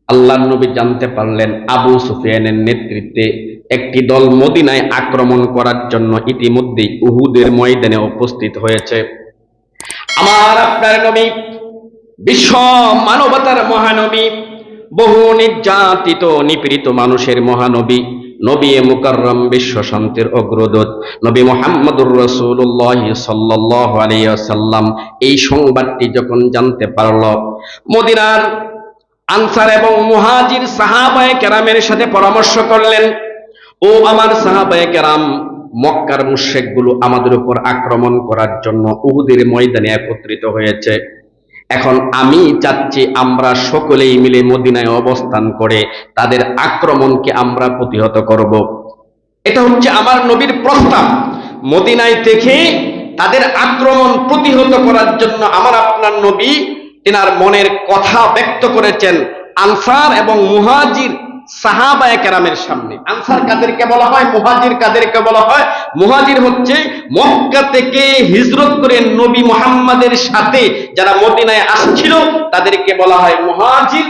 আল্লাহর নবী জানতে পারলেন আবু সুফিয়ানের নেতৃত্বে একটি দল মদিনায় আক্রমণ করার জন্য ইতিমধ্যেই উহুদের ময়দানে উপস্থিত হয়েছে। আমার আপনার নবী বিশ্ব মানবতার মহানবী, বহু নির্যাতিত নিপীড়িত মানুষের মহানবী, নবী মুকাররম বিশ্ব শান্তির অগ্রদূত নবী মুহাম্মদুর রাসূলুল্লাহ সাল্লাল্লাহু আলাইহি ওয়াসাল্লাম এই সংবাদটি যখন জানতে পারল, মদিনার আনসার এবং মুহাজির সাহাবায়ে কেরামের সাথে পরামর্শ করলেন, ও আমার সাহাবায়ে কেরাম, মক্কার মুশরিকগুলো আমাদের উপর আক্রমণ করার জন্য উহুদের ময়দানে একত্রিত হয়েছে। এখন আমি চাচ্ছি আমরা সকলেই মিলে মদিনায় অবস্থান করে তাদের আক্রমণকে আমরা প্রতিহত করব। এটা হচ্ছে আমার নবীর প্রস্তাব। মদিনায় থেকে তাদের আক্রমণ প্রতিহত করার জন্য আমার আপনার নবী তিনার মনের কথা ব্যক্ত করেছেন আনসার এবং মুহাজির সাহাবায়ে কেরামের সামনে। আনসার কাদেরকে বলা হয়, মুহাজির কাদেরকে বলা হয়? মুহাজির হচ্ছে মক্কা থেকে হিজরত করে নবী মুহাম্মাদের সাথে যারা মদিনায় আসছিল তাদেরকে বলা হয় মুহাজির,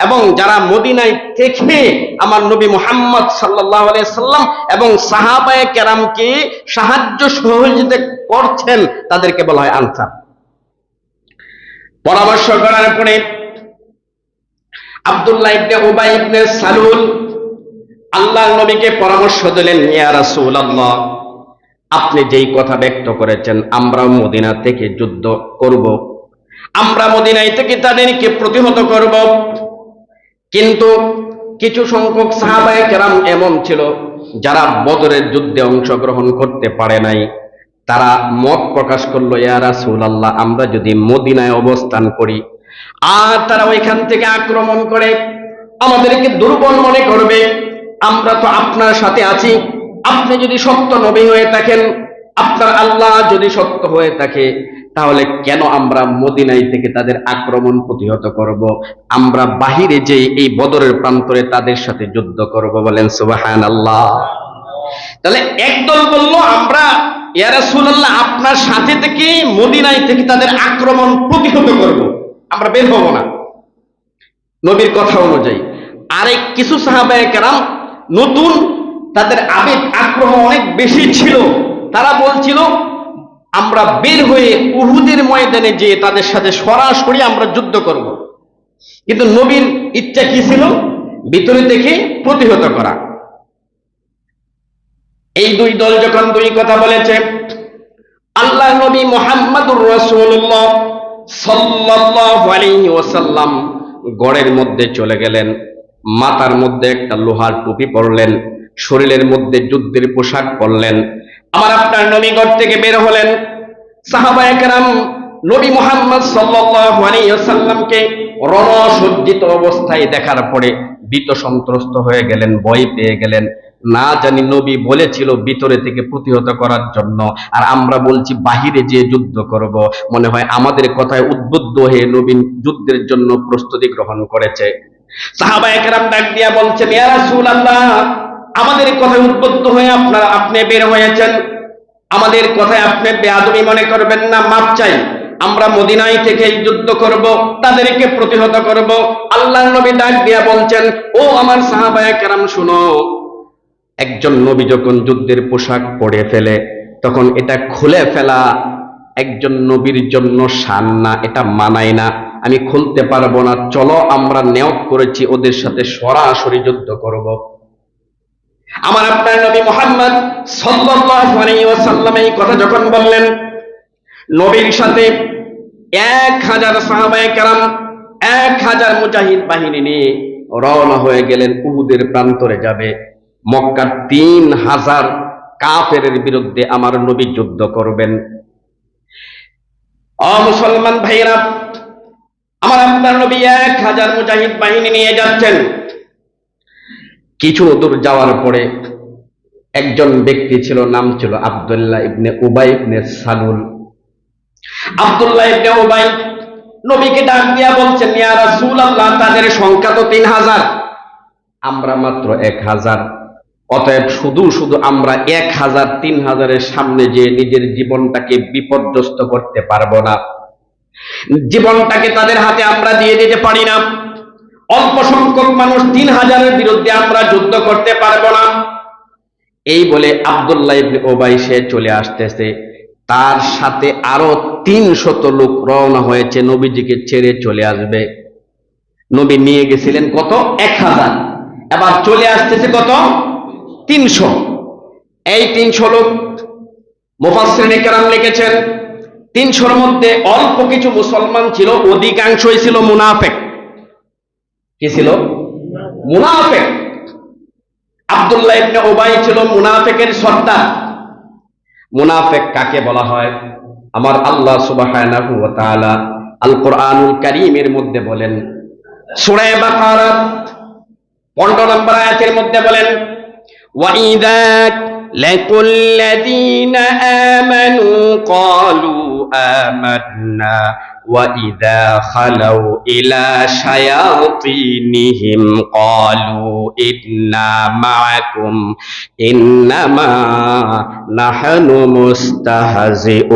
এবং যারা মদিনায় থেকে আমার নবী মুহাম্মদ সাল্লাল্লাহু আলাইহি সাল্লাম এবং সাহাবায়ে কেরামকে সাহায্য সহযোগিতা করছেন তাদেরকে বলা হয় আনসার। পরামর্শ করার পরে আব্দুল্লাহ ইবনে উবাই ইবনে সালুল আল্লাহর নবীকে পরামর্শ দিলেন, ইয়া রাসূলুল্লাহ, আপনি যেই কথা ব্যক্ত করেছেন আমরা মদিনা থেকে যুদ্ধ করব, আমরা মদিনায় থেকে তাদেরকে প্রতিহত করব, কিন্তু কিছু সংখ্যক সাহাবায়ে কেরাম এমন ছিল যারা বদরের যুদ্ধে অংশগ্রহণ করতে পারে নাই। তারা মত প্রকাশ করলো, ইয়া রাসূলুল্লাহ, আমরা যদি মদিনায় অবস্থান করি আর তারা ওইখান থেকে আক্রমণ করে আমাদেরকে দুর্বল মনে করবে, আমরা তো আপনার সাথে আছি, আপনি যদি সত্য নবী হয়ে থাকেন, আপনার আল্লাহ যদি সত্য হয়ে থাকে, তাহলে কেন আমরা মদিনায় থেকে তাদের আক্রমণ প্রতিহত করব? আমরা বাহিরে যে এই বদরের প্রান্তরে তাদের সাথে যুদ্ধ করব। বলেন সুবহানাল্লাহ। তাহলে একদল বলল, আমরা ইয়া রাসূলুল্লাহ আপনার সাথে থেকে মদিনায় থেকে তাদের আক্রমণ প্রতিহত করব, আমরা বের হব না নবীর কথা অনুযায়ী। আরেক কিছু সাহাবায়ে কেরাম নতুন, তাদের আবেগ আগ্রহ অনেক বেশি ছিল, তারা বলছিল আমরা বের হয়ে উহুদের ময়দানে যে তাদের সাথে সরাসরি আমরা যুদ্ধ করব। কিন্তু নবীর ইচ্ছা কি ছিল? ভিতরে থেকে প্রতিহত করা। এই দুই দল যখন দুই কথা বলেছে, আল্লাহ নবী মুহাম্মদুর রাসূলুল্লাহ সাল্লাল্লাহু আলাইহি ওয়াসাল্লাম গড়ের মধ্যে চলে গেলেন, মাথার মধ্যে একটা লোহার টুপি পরলেন, শরীরের মধ্যে যুদ্ধের পোশাক পরলেন। আমার আপনার নবী গড় থেকে বের হলেন। সাহাবায়ে কেরাম নবী মুহাম্মদ সাল্লাল্লাহু আলাইহি ওয়াসাল্লামকে রণসজ্জিত অবস্থায় দেখার পরে ভীত সন্ত্রস্ত হয়ে গেলেন, ভয় পেয়ে গেলেন। না জানি নবী বলেছিল ভিতরে থেকে প্রতিহত করার জন্য, আর আমরা বলছি বাহিরে যে যুদ্ধ করব। মনে হয় আমাদের কথায় উদ্বুদ্ধ হয়ে নবী যুদ্ধের জন্য প্রস্তুতি গ্রহণ করেছে। সাহাবায়ে কেরাম ডাক দিয়া বলছেন, ইয়া রাসূলুল্লাহ, আমাদের কথায় উদ্বুদ্ধ হয়ে আপনি বের হয়েছেন, আমাদের কথায় আপনি বেয়াদবি মনে করবেন না, মাপ চাই। আমরা মদিনায় থেকে যুদ্ধ করব, তাদেরকে প্রতিহত করব। আল্লাহর নবী ডাক দিয়া বলছেন, ও আমার সাহাবায়ে কেরাম শুনো, একজন নবী যখন যুদ্ধের পোশাক পরে ফেলে তখন এটা খুলে ফেলা একজন নবীর জন্য শান না, এটা মানায় না, আমি খুলতে পারবো না, চলো আমরা নিয়ত করেছি ওদের সাথে সরাসরি যুদ্ধ করব। আমার আপনার নবী মুহাম্মদ সাল্লাল্লাহু আলাইহি ওয়াসাল্লাম এই কথা যখন বললেন, নবীর সাথে 1000 সাহাবায়ে কেরাম 1000 মুজাহিদ বাহিনী নিয়ে রওনা হয়ে গেলেন, উহুদের প্রান্তরে যাবে। মক্কার 3000 কাফেরের বিরুদ্ধে আমার নবী যুদ্ধ করবেন। ও মুসলমান ভাইরা, আমার আপনার নবী 1000 মুজাহিদ বাহিনী নিয়ে যাচ্ছেন। কিছু দূর যাওয়ার পরে একজন ব্যক্তি ছিল, নাম ছিল আব্দুল্লাহ ইবনে উবাই ইবনে সালুল। আব্দুল্লাহ ইবনে উবাই নবীকে ডাক দিয়া বলছেন, ইয়া রাসূলুল্লাহ, তাদের সংখ্যা তো 3000, আমরা মাত্র 1000, অতএব শুধু শুধু আমরা 1000 3000-এর সামনে যে নিজের জীবনটাকে বিপর্যস্ত করতে পারবো না, জীবনটাকে তাদের হাতে আমরা দিয়ে দিতে পারি না। অল্প সংখ্যক মানুষ, 3000-এর বিরুদ্ধে আমরা যুদ্ধ করতে পারবো না। এই বলে আব্দুল্লাহ ইবনে উবাই সে চলে আসতেছে, তার সাথে আরো 300 লোক রওনা হয়েছে নবীজিকে ছেড়ে চলে আসবে। নবী নিয়ে গেছিলেন কত? 1000, এবার চলে আসতেছে কত? 300। এই 300 লোক মুফাসসিরিনে কেরাম লিখেছেন 300-র মধ্যে অল্প কিছু মুসলমান ছিল, অধিকাংশই ছিল মুনাফিক। কি ছিল? মুনাফিক। আব্দুল্লাহ ইবনে উবাই ছিল মুনাফিকের সর্দার। মুনাফিক কাকে বলা হয়? আমার আল্লাহ সুবহানাহু ওয়া তাআলা আল কোরআনুল কারীমের মধ্যে বলেন, সূরা বাকারা 15 নম্বর আয়াতের মধ্যে বলেন, ওয়াইদা লাকুল্লাযীনা আমানু ক্বালু আমান্না ওয়াইদা খালাউ ইলা শায়াতিনিহিম ক্বালু ইন্না মাআকুম ইন্নামা নাহনু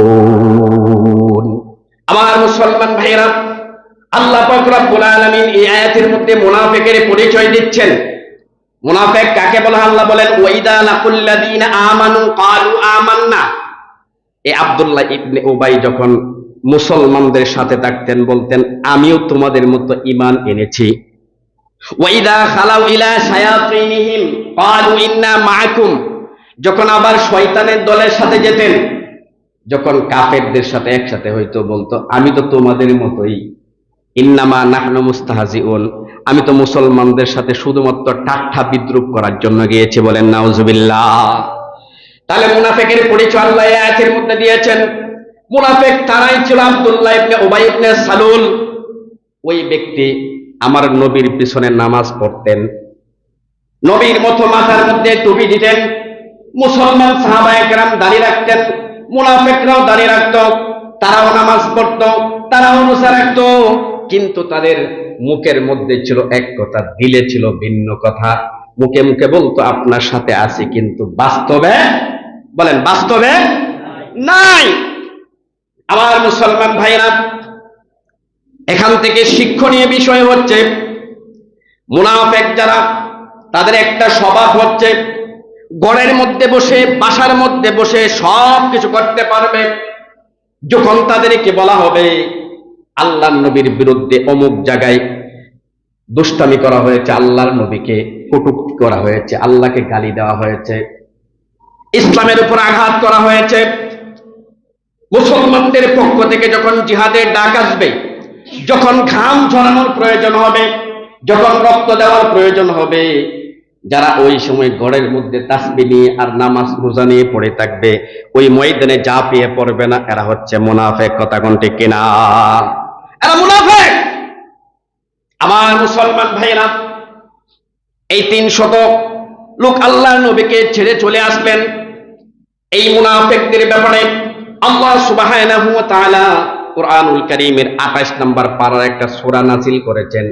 মুস্তাহজিউন। আমার মুসলমান ভাইরা, আল্লাহ পাক রব্বুল আলামিন এই আয়াতের মধ্যে মুনাফিকের পরিচয় দিচ্ছেন। মুনাফিক কাকে বলা? আল্লাহ বলেন ওয়াইদা লাকুল্লাযীনা আমানু ক্বালু আমান্না। এই আব্দুল্লাহ ইবনে উবাই যখন মুসলমানদের সাথে থাকতেন বলতেন আমিও তোমাদের মতো ঈমান এনেছি। ওয়াইদা খালাউ ইলা শায়াতিনিহিম ক্বালু ইন্না মাআকুম। যখন আবার শয়তানের দলের সাথে যেতেন, যখন কাফেরদের সাথে একসাথে হইতো বলতো আমি তো তোমাদের মতোই, ইন্নামা নাহনু মুস্তাহজিউন, আমি তো মুসলমানদের সাথে শুধুমাত্র ঠাট্টা বিদ্রুপ করার জন্য গিয়েছি। বলেন নাউজুবিল্লাহ। তাহলে মুনাফিকের পরিচয় আল্লাহ এই আয়াতের মধ্যে দিয়েছেন। মুনাফিক তারাই ছিল আব্দুল্লাহ ইবনে উবাই ইবনে সালুল। ওই ব্যক্তি আমার নবীর পিছনে নামাজ পড়তেন, নবীর মতো মাথার মধ্যে টুপি দিতেন। মুসলমান সাহাবায়ে কেরাম দাঁড়িয়ে রাখতেন, মুনাফিকরাও দাঁড়িয়ে রাখত, তারাও নামাজ পড়তো, তারাও রোজা রাখতো, কিন্তু তাদের মুখের মধ্যে ছিল এক কথা, দিলে ছিল ভিন্ন কথা। মুখে মুখে বলতো আপনার সাথে আছি, কিন্তু বাস্তবে বলেন বাস্তবে নাই। আমার মুসলমান ভাইরা, এখান থেকে শিক্ষণীয় বিষয় হচ্ছে মুনাফিক যারা, তাদের একটা স্বভাব হচ্ছে ঘরের মধ্যে বসে, বাসার মধ্যে বসে সব কিছু করতে পারবে। যখন তাদেরকে বলা হবে আল্লাহর নবীর বিরুদ্ধে অমুক জায়গায় দুষ্টামি করা হয়েছে, আল্লাহর নবীকে কটূক্তি করা হয়েছে, আল্লাহকে গালি দেওয়া হয়েছে, ইসলামের উপর আঘাত করা হয়েছে, মুসলমানদের পক্ষ থেকে যখন জিহাদের ডাক আসবে, যখন ঘাম ঝরানোর প্রয়োজন হবে, যখন রক্ত দেওয়ার প্রয়োজন হবে, যারা ওই সময় ঘরের মধ্যে তাসবিহ নিয়ে আর নামাজ রোজা নিয়ে পড়ে থাকবে, ওই ময়দানে যা পেয়ে পড়বে না, এরা হচ্ছে মুনাফিক। কথা কোন ঠিক কিনা? এরা মুনাফিক। আমার মুসলমান ভাইরা, এই 300 লোক আল্লাহর নবীকে ছেড়ে চলে আসবেন। এই মুনাফিকদের ব্যাপারে আল্লাহ সুবহানাহু ওয়া তাআলা কুরআনুল কারীমের 28 নম্বর পারার একটা সূরা নাযিল করেছেন।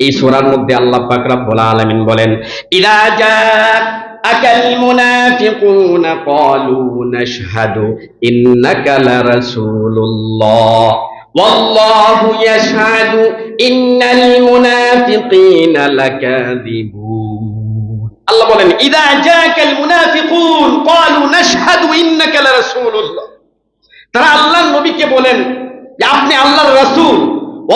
এই সূরার মধ্যে আল্লাহ পাক রব্বুল আলামিন বলেন, ইযা জাআকাল মুনাফিকুনা ক্বালু নাশহাদু ইন্নাকা লারাসূলুল্লাহ ওয়াল্লাহু ইয়াশহাদু ইন্নাল মুনাফিকিনা লাকাযিবুন। আল্লাহ বলেন ইযা জাআকাল মুনাফিকুন ক্বালু নাশহাদু ইন্নাকা লারাসূলুল্লাহ। তারা আল্লাহর নবীকে বলেন যে আপনি আল্লাহর রাসূল,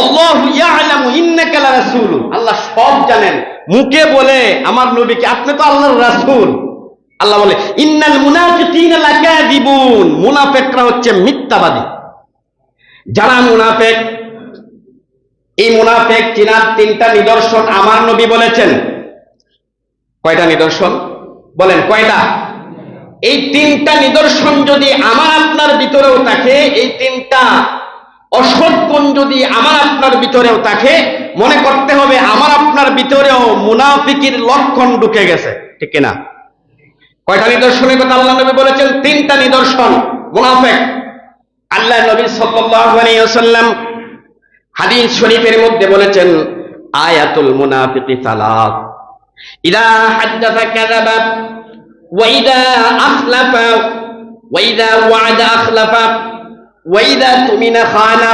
আল্লাহু ইয়ালামু ইন্নাকা লারাসূল, আল্লাহ সব জানেন। মুখে বলে আমার নবীকে আপনি তো আল্লাহর রাসূল। আল্লাহ বলে ইন্নাল মুনাফিকিনা লাকাযিবুন, মুনাফিকরা হচ্ছে মিথ্যাবাদী। যারা মুনাফিক, এই মুনাফিক চিনার 3টা নিদর্শন আমার নবী বলেছেন। কয়টা নিদর্শন? বলেন কয়টা? এই 3টা নিদর্শন যদি আমার আপনার ভিতরেও থাকে, এই 3টা অসৎ গুণ যদি আমার আপনার ভিতরেও থাকে, মনে করতে হবে আমার আপনার ভিতরেও মুনাফিকের লক্ষণ ঢুকে গেছে। ঠিক কিনা? কয়টা নিদর্শনের কথা আল্লাহ নবী বলেছেন? 3টা নিদর্শন মুনাফিক। আল্লাহ নবী সাল্লাল্লাহু আলাইহি ওয়াসাল্লাম হাদিস শরীফের মধ্যে বলেছেন আয়াতুল মুনাফিকি সালাত, ইযা হাদাসা কাযাবা ওয়া ইযা আখলাফা ওয়া ইযা ওয়া'আদা আখলাফা ওয়া ইযা তুমিনা খানা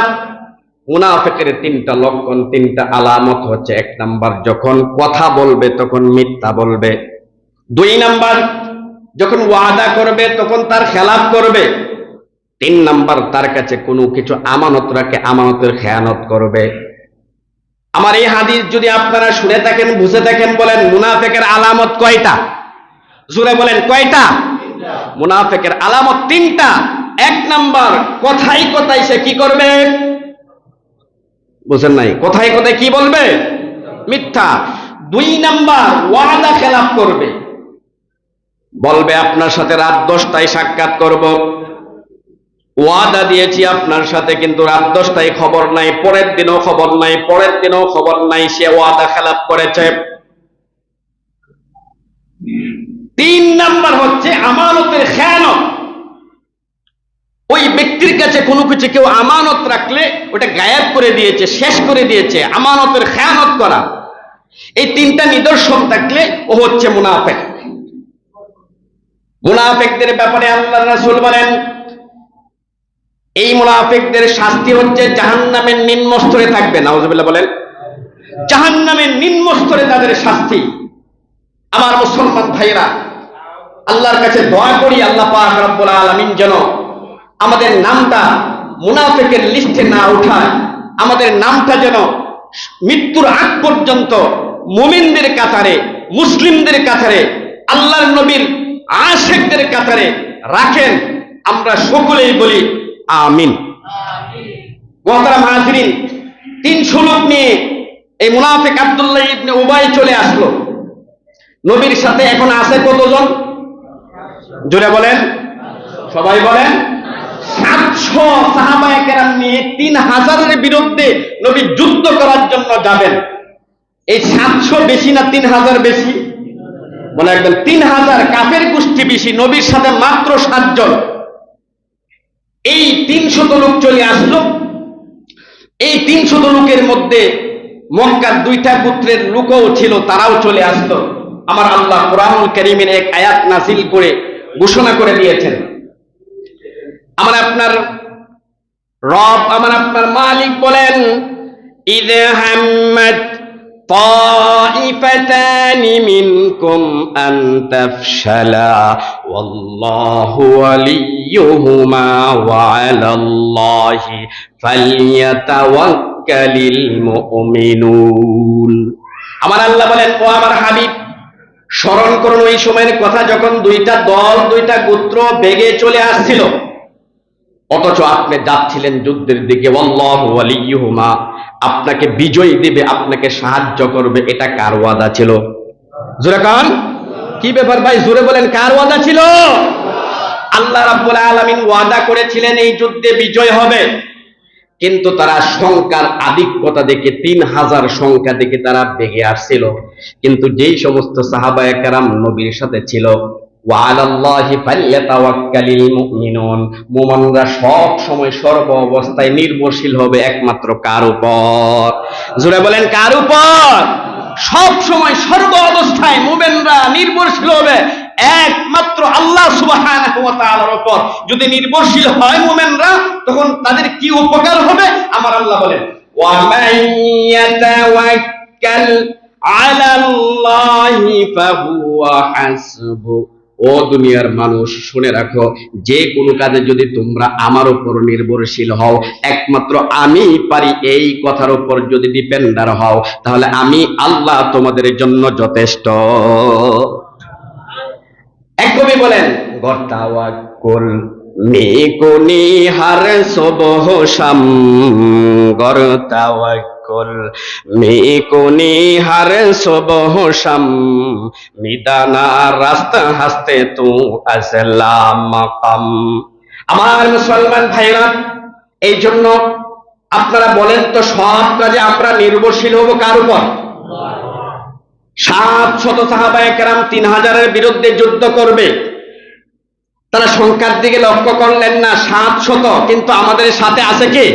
মুনাফিকের তিনটা লক্ষণ, তিনটা আলামত হচ্ছে: এক নাম্বার, যখন কথা বলবে তখন মিথ্যা বলবে; দুই নাম্বার, যখন ওয়াদা করবে তখন তার খেলাফ করবে; তিন নাম্বার, তার কাছে কোনো কিছু আমানত রাখে আমানতের খেয়ানত করবে। আমার এই হাদিস যদি আপনারা শুনে থাকেন, বুঝে থাকেন, বলেন মুনাফিকের আলামত কয়টা? জোরে বলেন কয়টা? মুনাফিকের আলামত তিনটা। এক নাম্বার, কথায় কথায় সে কি করবে? বুঝেন নাই? কথায় কথায় কি বলবে? মিথ্যা। দুই নাম্বার, ওয়াদা খেলাফ করবে। বলবে আপনার সাথে রাত 10টায় সাক্ষাৎ করব, ওয়াদা দিয়েছি আপনার সাথে, কিন্তু রাত 10টায় খবর নাই, পরের দিনও খবর নাই, পরের দিনও খবর নাই, সে ওয়াদা খেলাফ করেছে। তিন নাম্বার হচ্ছে আমানতের খেয়ানত। ওই ব্যক্তির কাছে কোনো কিছু কেউ আমানত রাখলে ওটা গায়েব করে দিয়েছে, শেষ করে দিয়েছে, আমানতের খেয়ানত করা। এই তিনটা নিদর্শন থাকলে ও হচ্ছে মুনাফিক। মুনাফিকদের ব্যাপারে আল্লাহর রাসূল বলেন, এই মুনাফিকদের শাস্তি হচ্ছে জাহান্নামের নিম্ন স্তরে থাকবে। নাউজুবিল্লাহ বলেন। জাহান্নামের নিম্ন স্তরে তাদের শাস্তি। আমার মুসলমান ভাইরা, আল্লাহর কাছে দোয়া করি, আল্লাহ পাক রব্বুল আলামিন যেন আমাদের নামটা মুনাফিকের লিস্টে না উঠায়, আমাদের নামটা যেন মৃত্যুর আগ পর্যন্ত মুমিনদের কাতারে, মুসলিমদের কাতারে, আল্লাহর নবীর আশিকদের কাতারে রাখেন। আমরা সকলেই বলি আমিন। মুহতারাম হাজিরিন, 300 লোক নিয়ে এই মুনাফিক আব্দুল্লাহ ইবনে উবাই চলে আসলো নবীর সাথে। এখন আছে কতজন? জোরে বলেন, সবাই বলেন। 700 সাহাবায়ে কেরাম নিয়ে 3000-এর বিরুদ্ধে নবী যুদ্ধ করার জন্য যাবেন। এই 700 বেশি না 3000 বেশি? মনে রাখবেন, 3000 কাফের গোষ্ঠী বেশি, নবীর সাথে মাত্র 7 জন। এই 300 লোক চলে আসলো। এই 300 লোকের মধ্যে মক্কার 2টা গোত্রের লোকও ছিল, তারাও চলে আসলো। আমার আল্লাহ কুরআনুল কারীমের এক আয়াত নাযিল করে ঘোষণা করে দিয়েছেন, আমার আপনার রব, আমার আপনার মালিক বলেন, ইযা হাম্মাত তাইফাতানি মিনকুম আন তাফশালা ওয়াল্লাহু ওয়ালিয়ুহুমা ওয়া আলাল্লাহি ফালইয়াতাওয়াক্কালিল মুমিনুন। আমার আল্লাহ বলেন, ও আমার হাবিব, স্মরণ করুন ওই সময়ের কথা যখন 2টা দল, 2টা গোত্র বেগে চলে আসছিল, অথচ আপনি যাচ্ছিলেন যুদ্ধের দিকে। আল্লাহু ওয়ালিয়ুহুমা, আপনাকে বিজয় দিবে, আপনাকে সাহায্য করবে। এটা কার ওয়াদা ছিল? জোরে কান, কি ব্যাপার ভাই? জোরে বলেন, কার ওয়াদা ছিল? আল্লাহ রাব্বুল আলামিন ওয়াদা করেছিলেন এই যুদ্ধে বিজয় হবে, কিন্তু তারা সংখ্যার আধিক্যতা দেখে, 3000 সংখ্যা দেখে তারা বেগে আসছিল। কিন্তু যেই সমস্ত সাহাবায়ে কেরাম নবীর সাথে ছিল, ওয়া আলাল্লাহি ফালইয়াতাওয়াক্কালিল মুমিনুন, মুমিনরা সব সময় সর্ব অবস্থায় নির্ভরশীল হবে একমাত্র কার উপর? জোরে বলেন, কার উপর? সব সময় সর্ব অবস্থায় মুমিনরা নির্ভরশীল হবে একমাত্র আল্লাহ সুবহানাহু ওয়া তাআলার উপর। যদি নির্ভরশীল হয় মুমিনরা, তখন তাদের কি উপকার হবে? আমার আল্লাহ বলেন, ওয়া মান ইয়াতাওয়াক্কাল আলাল্লাহি ফাহুয়া হাসবু। ও দুনিয়ার মানুষ, শুনে রাখো, যে কোনো কাজে যদি তোমরা আমার উপর নির্ভরশীল হও, একমাত্র আমি পারি এই কথার উপর যদি ডিপেন্ডার হও, তাহলে আমি আল্লাহ তোমাদের জন্য যথেষ্ট। এক কবি বলেন, গর্তাওয়াক্কুল মেকুনি হার সবহ শাম, গর্তাওয়াক্কুল মেকুনি হার সবহ শাম, মিদানা রাস্তা হাসতে তু আসলাম মাকাম। আমার মুসলমান ভাইরা, এই জন্য আপনারা বলেন তো, সব কাজে আমরা নির্ভরশীল হব কার উপর? 700 সাহাবায়ে কেরাম 3000-এর বিরুদ্ধে যুদ্ধ করবে। তারা সংখ্যার দিকে লক্ষ্য করলেন না, 700, কিন্তু আমাদের সাথে আছে কে?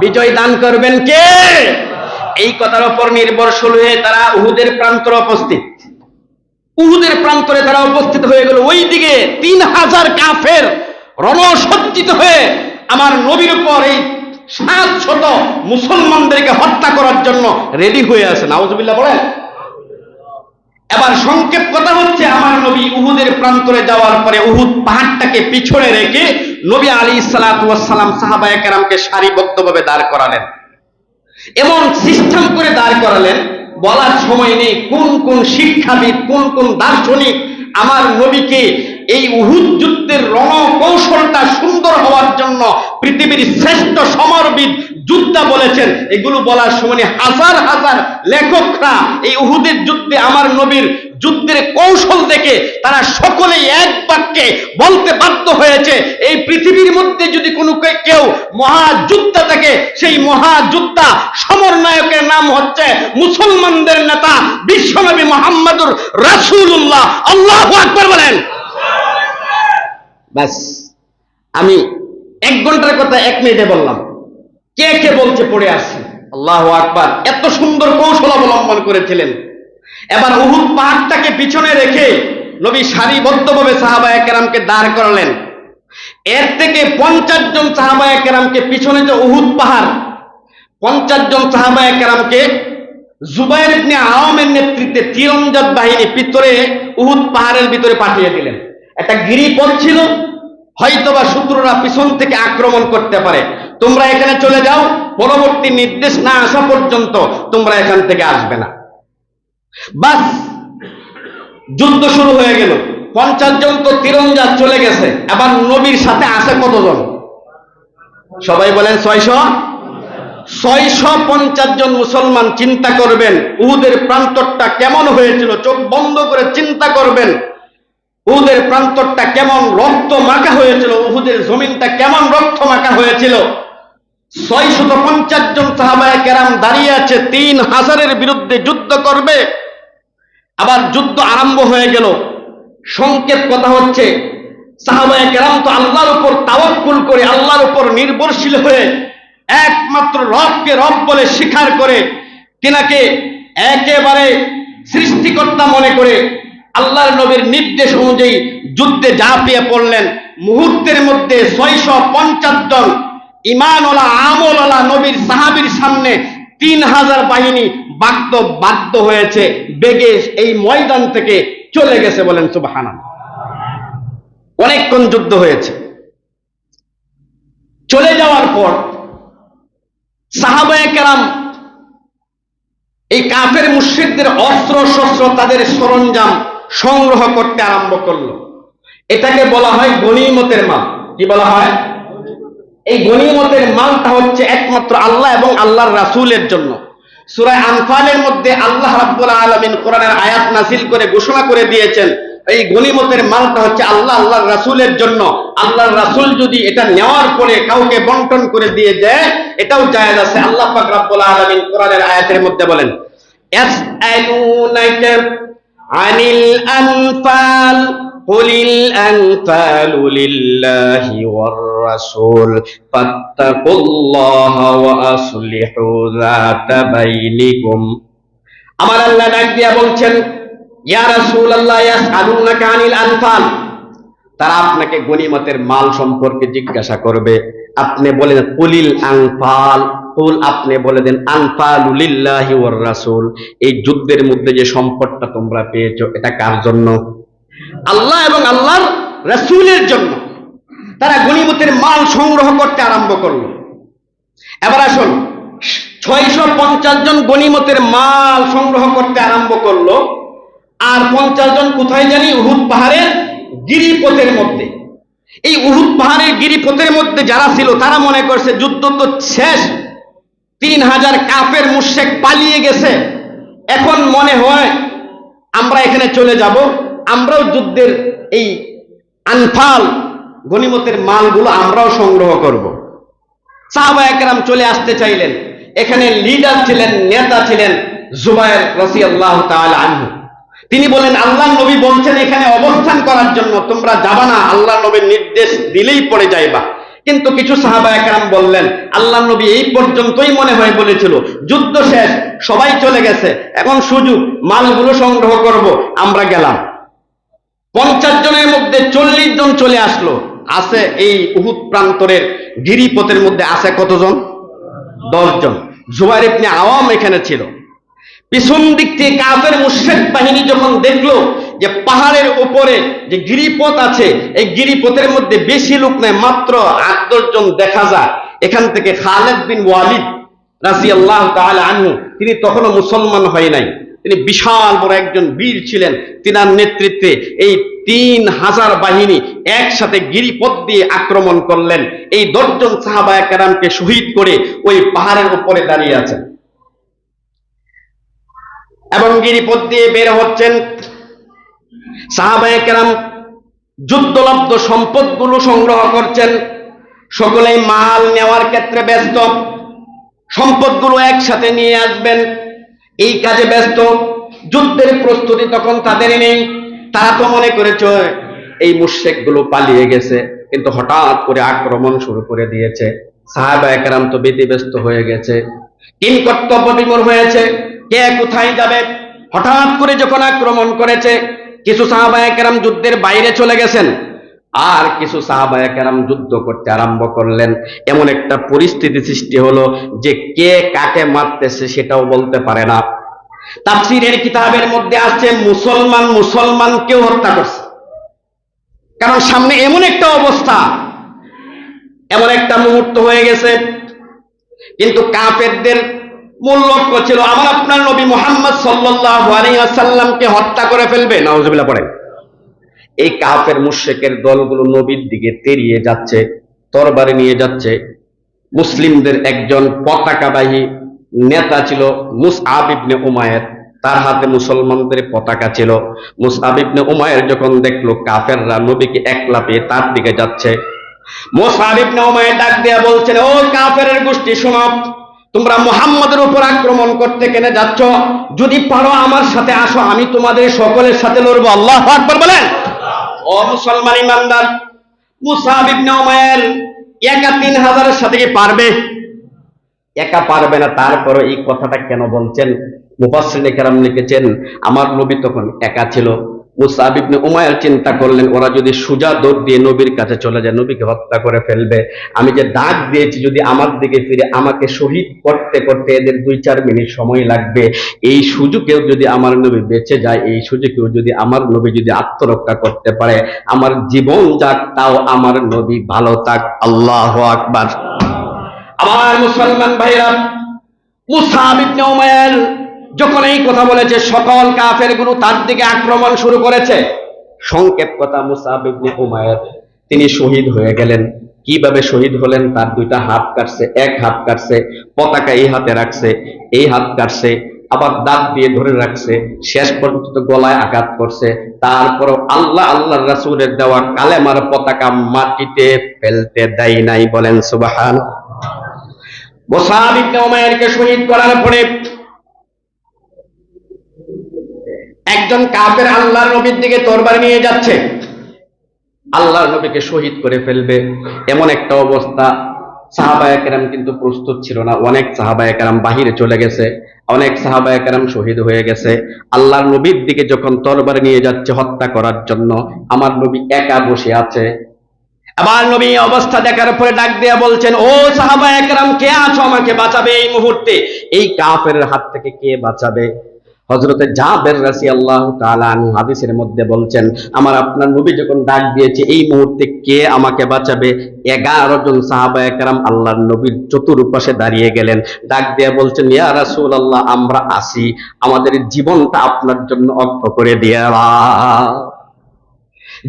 বিজয় দান করবেন কে? এই কথার উপর নির্ভরশীল হয়ে তারা উহুদের প্রান্তরে উপস্থিত। উহুদের প্রান্তরে তারা উপস্থিত হয়ে গেল। ওই দিকে 3000 কাফের রণসজ্জিত হয়ে আমার নবীর উপর এই 700 মুসলমানদেরকে হত্যা করার জন্য রেডি হয়ে আছে। নাউজুবিল্লাহ বলেন। এবার সংক্ষেপ কথা হচ্ছে, আমার নবী উহুদের প্রান্তরে যাওয়ার পরে উহুদ পাহাড়টাকে পিছনে রেখে নবী আলাইহিস সালাতু ওয়াস সালাম সাহাবায়ে কেরামকে সারিবদ্ধভাবে দাঁড় করালেন। এমন সিস্টেম করে দাঁড় করালেন, বলার সময় নেই কোন কোন শিক্ষাবিদ, কোন কোন দার্শনিক আমার নবীকে এই উহুদ যুদ্ধের রণকৌশলটা সুন্দর হওয়ার জন্য পৃথিবীর শ্রেষ্ঠ সমরবিদ যোদ্ধা বলেছেন। এগুলো বলার সময় হাজার হাজার লেখকরা এই উহুদের যুদ্ধে আমার নবীর যুদ্ধের কৌশল দেখে তারা সকলেই এক বাক্যে বলতে বাধ্য হয়েছে, এই পৃথিবীর মধ্যে যদি কোনো কেউ মহাযোদ্ধা থাকে, সেই মহাযোদ্ধা সমরনায়কের নাম হচ্ছে মুসলমানদের নেতা বিশ্বনবী মুহাম্মদুর রাসূলুল্লাহ। আল্লাহু আকবার বলেন। ব্যাস, আমি 1 ঘন্টার কথা 1 মিনিটে বললাম। কে কে বলছে পড়ে আসছে। আল্লাহু আকবার। এত সুন্দর কৌশল অবলম্বন করেছিলেন। এবার উহুদ পাহাড়টাকে পিছনে রেখে নবী সারিবদ্ধভাবে সাহাবায়ে কেরামকে দাঁড় করালেন। এর থেকে 50 জন সাহাবায়ে কেরামকে পিছনে, যে উহুদ পাহাড়, 50 জন সাহাবায়ে কেরামকে জুবাইর ইবনে আওয়ামের নেতৃত্বে তীরন্দাজ বাহিনী ভিতরে উহুদ পাহাড়ের ভিতরে পাঠিয়ে দিলেন। একটা গিরিপথ ছিল, হয়তোবা শত্রুরা পিছন থেকে আক্রমণ করতে পারে, তোমরা এখানে চলে যাও, পরবর্তী নির্দেশ না আসা পর্যন্ত তোমরা এখান থেকে আসবে না। বাস, যুদ্ধ শুরু হয়ে গেল। 50 জন তো তীরন্দাজ চলে গেছে। এবার নবীর সাথে আছে কতজন? সবাই বলেন 650 জন মুসলমান। চিন্তা করবেন উহুদের প্রান্তরটা কেমন হয়েছিল, চোখ বন্ধ করে চিন্তা করবেন উহুদের প্রান্তরটা কেমন রক্ত মাখা হয়েছিল, উহুদের জমিনটা কেমন রক্ত মাখা হয়েছিল। 650 জন সাহাবায়ে কেরাম দাঁড়িয়ে আছে, 3000-এর বিরুদ্ধে যুদ্ধ করবে। আবার যুদ্ধ আরম্ভ হয়ে গেল। সংক্ষেপ কথা হচ্ছে, সাহাবায়ে কেরাম তো আল্লাহর উপর তাওয়াক্কুল করে, আল্লাহর উপর নির্ভরশীল হয়ে, একমাত্র রবকে রব বলে স্বীকার করে, তিনাকে একেবারে সৃষ্টিকর্তা মনে করে আল্লাহর নবীর নির্দেশ অনুযায়ী যুদ্ধে ঝাঁপিয়ে পড়লেন। মুহূর্তের মধ্যে 650 জন ঈমানওয়ালা আমলওয়ালা নবীর সাহাবীর সামনে 3000 বাহিনী বাধ্য হয়েছে, বেগে এই ময়দান থেকে চলে গেছে। বলেন সুবহানাল্লাহ। অনেকক্ষণ যুদ্ধ হয়েছে। চলে যাওয়ার পর সাহাবায়ে কেরাম এই কাফের মুশরিকদের অস্ত্র শস্ত্র, তাদের সরঞ্জাম সংগ্রহ করতে আরম্ভ করলো। এটাকে বলা হয় গনিমতের মাল। কি বলা হয়? এই গনিমতের মালটা হচ্ছে একমাত্র আল্লাহ এবং আল্লাহর রাসূলের জন্য। সূরা আনফালের মধ্যে আল্লাহ রাব্বুল আলামিন কোরআনের আয়াত নাযিল করে ঘোষণা করে দিয়েছেন, এই গনিমতের মালটা হচ্ছে আল্লাহ আল্লাহর রাসূলের জন্য। আল্লাহর রাসূল যদি এটা নেওয়ার পরে কাউকে বন্টন করে দিয়ে দেয়, এটাও জায়েজ আছে। আল্লাহ পাক রব্বুল আলামিন কোরআনের আয়াতের মধ্যে বলেন, ইয়াসআলুনাকা আনিল আনফাল কুলিল আনফালু লিল্লাহি ওয়ার রাসূল ফাত্তাকুল্লাহা ওয়া আসলিহু যাতা বাইনিকুম। আমার আল্লাহ ডাক দিয়া বলছেন, ইয়া রাসূলুল্লাহ ইয়াসআলুনাকা আনিল আনফাল, তারা আপনাকে গনিমতের মাল সম্পর্কে জিজ্ঞাসা করবে। আপনি বলেন কুলিল আনফাল, কুল আপনি বলে দেন আনফালু লিল্লাহি ওয়ার রাসূল, এই যুদ্ধের মধ্যে যে সম্পদটা তোমরা পেয়েছো এটা কার জন্য? আল্লাহ এবং আল্লাহর রাসূলের জন্য। তারা গনিমতের মাল সংগ্রহ করতে আরম্ভ করলো। এবার আসুন, 650 জন গনিমতের মাল সংগ্রহ করতে আরম্ভ করলো, আর 50 জন কোথায় জানি? উহুদ পাহাড়ের গিরিপথের মধ্যে। এই উহুদ পাহাড়ের গিরিপথের মধ্যে যারা ছিল তারা মনে করছে যুদ্ধ তো শেষ, 3000 কাফের মুশরিক পালিয়ে গেছে, এখন মনে হয় আমরা এখানে চলে যাব, আমরাও যুদ্ধের এই আনফাল গনিমতের মালগুলো আমরাও সংগ্রহ করব। সাহাবায়ে কেরাম চলে আসতে চাইলেন। এখানে লিডার ছিলেন, নেতা ছিলেন জুবায়ের রাদিয়াল্লাহু তাআলা আনহু। তিনি বলেন, আল্লাহর নবী বলছেন এখানে অবস্থান করার জন্য, তোমরা যাবা না, আল্লাহর নবীর নির্দেশ দিলেই পড়ে যাইবা। কিন্তু কিছু সাহাবায়ে কেরাম বললেন, আল্লাহর নবী এই পর্যন্তই মনে হয় বলেছিল, যুদ্ধ শেষ, সবাই চলে গেছে, এখন সুযোগ, মালগুলো সংগ্রহ করব, আমরা গেলাম। 50 জনের মধ্যে 40 জন চলে আসলো। আছে এই উহুদ প্রান্তরের গিরিপথের মধ্যে আছে কতজন? 10 জন। জুবাইর ইবনে আওয়াম এখানে ছিল। পিছন দিক থেকে কাফের মুশরিক বাহিনী যখন দেখলো যে পাহাড়ের উপরে যে গিরিপথ আছে, এই গিরিপথের মধ্যে বেশি লোক নাই, মাত্র 8-10 জন দেখা যায়, এখান থেকে খালিদ বিন ওয়ালিদ রাদিয়াল্লাহু তাআলা আনহু, তিনি তখনও মুসলমান হয় নাই, তিনি বিশাল বড় একজন বীর ছিলেন, তিনার নেতৃত্বে এই 3000 বাহিনী একসাথে গিরিপথ দিয়ে আক্রমণ করলেন। এই 10 জন সাহাবায়ে কেরামকে শহীদ করে ওই পাহাড়ের উপরে দাঁড়িয়ে আছেন এবং গিরিপথ দিয়ে বের হচ্ছেন। সাহাবায়ে কেরাম যুদ্ধলব্ধ সম্পদগুলো সংগ্রহ করছেন, সকলেই মাল নেওয়ার ক্ষেত্রে ব্যস্ত, সম্পদগুলো একসাথে নিয়ে আসবেন, এই কাজে ব্যস্ত। যুদ্ধের প্রস্তুতি তখন তাদের নেই। তারা তো মনে করেছে এই মুশরিকগুলো পালিয়ে গেছে, কিন্তু হঠাৎ করে আক্রমণ শুরু করে দিয়েছে। সাহাবায়ে কেরাম তো ব্যতিব্যস্ত হয়ে গেছে, কিং কর্তব্য বিমূঢ় হয়েছে, কে কোথায় যাবে। হঠাৎ করে যখন আক্রমণ করেছে, কিছু সাহাবায়ে কেরাম যুদ্ধের বাইরে চলে গেছেন, আর কিছু সাহাবায়ে কেরাম যুদ্ধ করতে আরম্ভ করলেন। এমন একটা পরিস্থিতি সৃষ্টি হলো যে কে কাকে মারতেছে সেটাও বলতে পারে না। তাফসীরের কিতাবের মধ্যে আছে মুসলমান মুসলমানকেও হত্যা করছে, কারণ সামনে এমন একটা অবস্থা, এমন একটা মুহূর্ত হয়ে গেছে। কিন্তু কাফেরদের মূল লক্ষ্য ছিল আমার আপনার নবী মুহাম্মদ সাল্লাল্লাহু আলাইহি ওয়াসাল্লামকে হত্যা করে ফেলবে। নাউজুবিল্লাহ পড়েন। এই কাফের মুশরিকের দলগুলো নবীর দিকে তেড়িয়ে যাচ্ছে, তরবারি নিয়ে যাচ্ছে। মুসলিমদের একজন পতাকাবাহী নেতা ছিল মুসআব ইবনে উমায়ের, তার হাতে মুসলমানদের পতাকা ছিল। মুসআব ইবনে উমায়ের যখন দেখলো কাফেররা নবীকে একলা পেয়ে তার দিকে যাচ্ছে, মুসআব ইবনে উমায়ের ডাক দিয়ে বলছেন, ও কাফেরের গোষ্ঠী শোনো, তোমরা মুহাম্মদের উপর আক্রমণ করতে কেন যাচ্ছ? যদি পারো আমার সাথে আসো, আমি তোমাদের সকলের সাথে লড়বো। আল্লাহু আকবার বলেন। ও মুসলমান ইমানদার, মুসআব ইবনে উমায়ের একা 3000-এর সাথে কি পারবে? একা পারবে না। তারপরে এই কথাটা কেন বলছেন? মুফাসসিরিনে কেরাম লিখেছেন, আমার নবী তখন একা ছিল। মুসআব ইবনে উমায়ের চিন্তা করলেন, ওরা যদি সোজা দৌড় দিয়ে নবীর কাছে চলে যায়, নবীকে হত্যা করে ফেলবে। আমি যে ডাক দিয়েছি যদি আমার দিকে ফিরে আমাকে শহীদ করতে করতে এদের 2-4 মিনিট সময় লাগবে, এই সুযোগেও যদি আমার নবী বেঁচে যায়, এই সুযোগেও যদি আমার নবী যদি আত্মরক্ষা করতে পারে, আমার জীবন যাক, তাও আমার নবী ভালো থাক। আল্লাহু আকবার। আমার মুসলমান ভাইরা, মুসআব ইবনে উমায়ের যখন এই কথা বলেছে, সকল কাফেরগুলো তার দিকে আক্রমণ শুরু করেছে। সংক্ষেপ কথা, মুসআব ইবনে উমায়ের তিনি শহীদ হয়ে গেলেন। কিভাবে শহীদ হলেন? তার 2টা হাত কাটছে, এক হাত কাটছে, পতাকা এই হাতে রাখছে, এই হাত কাটছে, আবার দাঁত দিয়ে ধরে রাখছে, শেষ পর্যন্ত গলায় আঘাত করছে। তারপরও আল্লাহর রাসূলের দেওয়া কালেমার পতাকা মাটিতে ফেলতে দেয় নাই। বলেন সুবহানাল্লাহ। মুসআব ইবনে উমায়েরকে শহীদ করার পরে একজন কাফের আল্লাহর নবীর দিকে তরবারি নিয়ে যাচ্ছে, আল্লাহর নবীকে শহীদ করে ফেলবে। এমন একটা অবস্থা, সাহাবায়ে কেরাম কিন্তু প্রস্তুত ছিল না। অনেক সাহাবায়ে কেরাম বাহিরে চলে গেছে, অনেক সাহাবায়ে কেরাম শহীদ হয়ে গেছে। আল্লাহর নবীর দিকে যখন তরবারি নিয়ে যাচ্ছে হত্যা করার জন্য, আমার নবী একা বসে আছে। আবার নবী অবস্থা দেখার পরে ডাক দিয়ে বলছেন, ও সাহাবায়ে কেরাম, কে আছো? আমাকে বাঁচাবে এই মুহূর্তে। এই কাফেরের হাত থেকে কে বাঁচাবে? হযরতে জাবের রাদিয়াল্লাহু তাআলা আনহু হাদিসের মধ্যে বলছেন, আমার আপনার নবী যখন ডাক দিয়েছে, এই মুহূর্তে কে আমাকে বাঁচাবে? 11 জন সাহাবায়ে কেরাম আল্লাহর নবীর চতুর্পাশে দাঁড়িয়ে গেলেন। ডাক দিয়ে বলছেন, ইয়া রাসূলুল্লাহ, আমরা আসি, আমাদের জীবনটা আপনার জন্য অক্ষ করে দিলাম।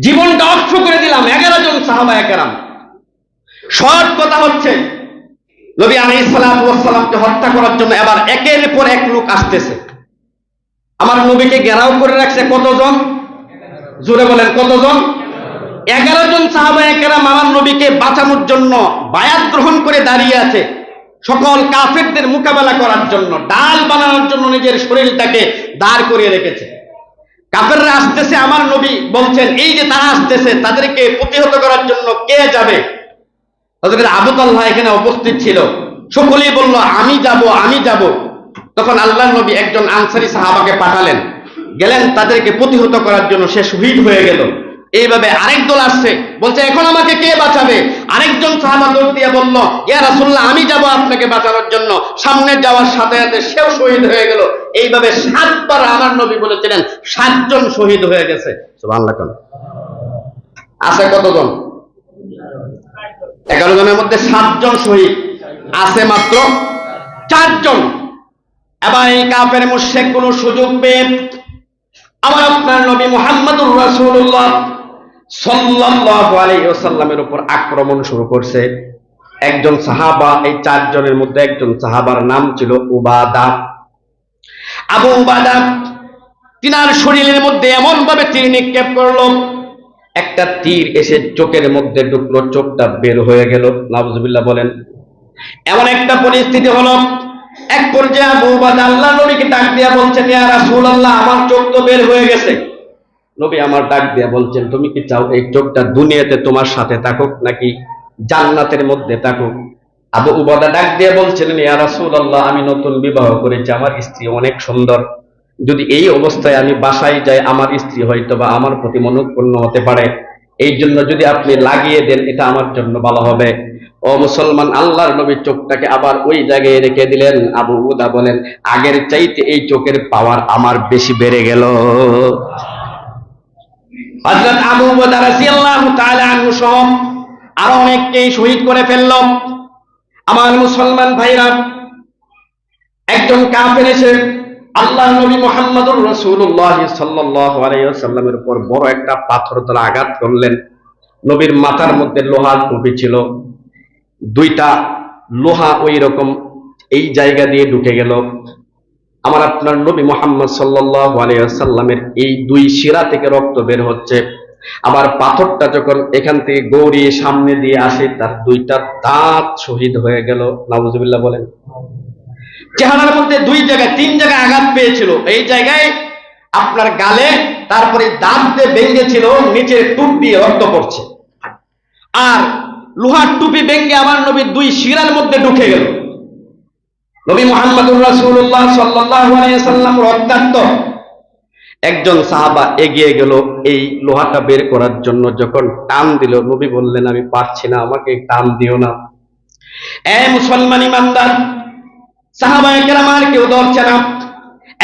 জীবনটা অক্ষ করে দিলাম। 11 জন সাহাবায়ে কেরাম। শর্ট কথা হচ্ছে, নবী আলাইহিস সালাতু ওয়াস সালামকে হত্যা করার জন্য এবার একের পর এক লোক আসতেছে। আমার নবীকে ঘেরাও করে রাখছে কতজন? জোরে বলেন, কতজন? 11 জন সাহাবায়ে কেরাম আমার নবীকে বাঁচানোর জন্য বায়াত গ্রহণ করে দাঁড়িয়ে আছে, সকল কাফেরদের মোকাবেলা করার জন্য, ডাল বানানোর জন্য নিজের শরীরটাকে দাঁড় করিয়ে রেখেছে। কাফেররা আসতেছে, আমার নবী বলছেন, এই যে তারা আসতেছে, তাদেরকে প্রতিহত করার জন্য কে যাবে? হযরত আবু তালহা এখানে উপস্থিত ছিল। সকলেই বলল, আমি যাব, আমি যাব। তখন আল্লাহর নবী একজন আনসারী সাহাবাকে পাঠালেন, গেলেন তাদেরকে প্রতিহত করার জন্য। সে শহীদ হয়ে গেল। এইভাবে আরেক দল আসছে, বলছে এখন আমাকে কে বাঁচাবে? আরেকজন সাহাবা দৌড় দিয়ে বলল, ইয়া রাসূলুল্লাহ আমি যাব আপনাকে বাঁচানোর জন্য। সামনে যাওয়ার সাথে সাথে সেও শহীদ হয়ে গেল। এইভাবে 7 বার আমার নবী বলেছিলেন 7 জন শহীদ হয়ে গেছে। সুবহানাল্লাহ। আছে কতজন? 11 জনের মধ্যে 7 জন শহীদ, আছে মাত্র 4 জন। এবার এই কাফের মুশরিক কোন সুযোগ পেয়ে আমার আপনার নবী মুহাম্মদুর রাসূলুল্লাহ সাল্লাল্লাহু আলাইহি ওয়াসাল্লামের উপর আক্রমণ শুরু করছে। একজন সাহাবা, এই 4 জনের মধ্যে একজন সাহাবার নাম ছিল উবাদা, আবু উবাদা। তিনার শরীরের মধ্যে এমন ভাবে তীর নিক্ষেপ করলো, একটা তীর এসে চোখের মধ্যে ঢুকলো, চোখটা বের হয়ে গেল। নাউজুবিল্লাহ বলেন। এমন একটা পরিস্থিতি হলো, এক পর্যায়ে আবু উবাদা আল্লাহর নবীকে ডাক দিয়া বলছেন, ইয়া রাসূলুল্লাহ আমার চোখ তো বের হয়ে গেছে। নবী আমার ডাক দিয়া বলছেন, তুমি কি চাও এই চোখটা দুনিয়াতে তোমার সাথে থাকুক নাকি জান্নাতের মধ্যে থাকুক? আবু উবাদা ডাক দিয়া বলছিলেন, ইয়া রাসূলুল্লাহ আমি নতুন বিবাহ করেছি, আমার স্ত্রী অনেক সুন্দর, যদি এই অবস্থায় আমি বাসায় যাই আমার স্ত্রী হয়তো বা আমার প্রতি মনোক্ষুণ্ণ হতে পারে, এই জন্য যদি আপনি লাগিয়ে দেন এটা আমার জন্য ভালো হবে। ও মুসলমান, আল্লাহর নবী চোখটাকে আবার ওই জায়গায় রেখে দিলেন। আবু উবাদা বলেন, আগের চাইতে এই চোখের পাওয়ার আমার বেশি বেড়ে গেল। হযরত আবু উবাদা রাদিয়াল্লাহু তাআলা আনহু সহ আরো অনেককেই শহীদ করে ফেলল। আমার মুসলমান ভাইরা, একজন কাফের এসে আল্লাহর নবী মুহাম্মদুর রাসূলুল্লাহ সাল্লাল্লাহু আলাইহি ওয়াসাল্লামের উপর বড় একটা পাথর দ্বারা আঘাত করলেন। নবীর মাথার মধ্যে লোহার টুপি ছিল, 2টা লোহা ওই রকম এই জায়গা দিয়ে ঢুকে গেল। আমার আপনার নবী মুহাম্মদ সাল্লাল্লাহু আলাইহি ওয়াসাল্লামের এই 2 শিরা থেকে রক্ত বের হচ্ছে। আবার পাথরটা যখন এখান থেকে গৌরিয়ে সামনে দিয়ে আসে, তার 2টা দাঁত শহীদ হয়ে গেল। নাউজুবিল্লাহ বলেন। চেহারার মধ্যে 2 জায়গায় 3 জায়গায় আঘাত পেয়েছিল, এই জায়গায় আপনার গালে, তারপরে দাঁত দিয়ে ভেঙেছিল, নিচে টুপ দিয়ে রক্ত পড়ছে। আর লোহার টুপি ভেঙে আমার নবীর 2 শিরার মধ্যে ঢুকে গেল। নবী মুহাম্মদুর রাসূলুল্লাহ সাল্লাল্লাহু আলাইহি ওয়াসাল্লাম রক্তাক্ত। একজন সাহাবা এগিয়ে গেল এই লোহাটা বের করার জন্য, যখন টান দিল নবী বললেন, আমি পারছি না, আমাকে টান দিও না। এ মুসলমান ইমানদার, সাহাবায়ে কেরাম আর কেউ ধরছে না।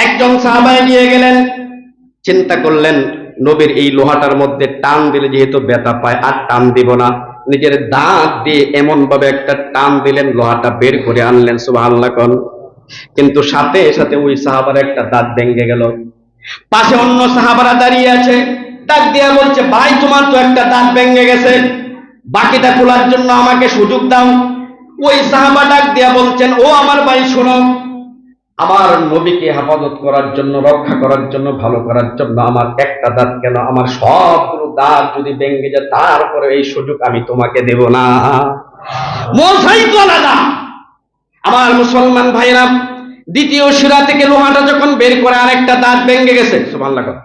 একজন সাহাবা এগিয়ে গেলেন, চিন্তা করলেন নবীর এই লোহাটার মধ্যে টান দিলে যেহেতু ব্যথা পায়, আর টান দিব না। নিজের দাঁত দিয়ে এমন ভাবে একটা টান দিলেন, লোহাটা বের করে আনলেন। সুবহানাল্লাহ। কিন্তু সাথে সাথে ওই সাহাবার একটা দাঁত ভেঙে গেল। পাশে অন্য সাহাবারা দাঁড়িয়ে আছে, ডাক দিয়া বলছে, ভাই তোমার তো একটা দাঁত ভেঙে গেছে, বাকিটা খোলার জন্য আমাকে সুযোগ দাও। ওই সাহাবা ডাক দিয়া বলছেন, ও আমার ভাই শোনো, আমার নবীকে হেফাজত করার জন্য, রক্ষা করার জন্য, ভালো করার জন্য আমার একটা দাঁত কেন, আমার সবগুলো দাঁত যদি ভেঙে যায় তারপরে এই সুযোগ আমি তোমাকে দেব না। মজাই তো আলাদা। আমার মুসলমান ভাইরা, দ্বিতীয় শিরা থেকে লোহাটা যখন বের করে আরেকটা দাঁত ভেঙে গেছে। সুবহানাল্লাহ।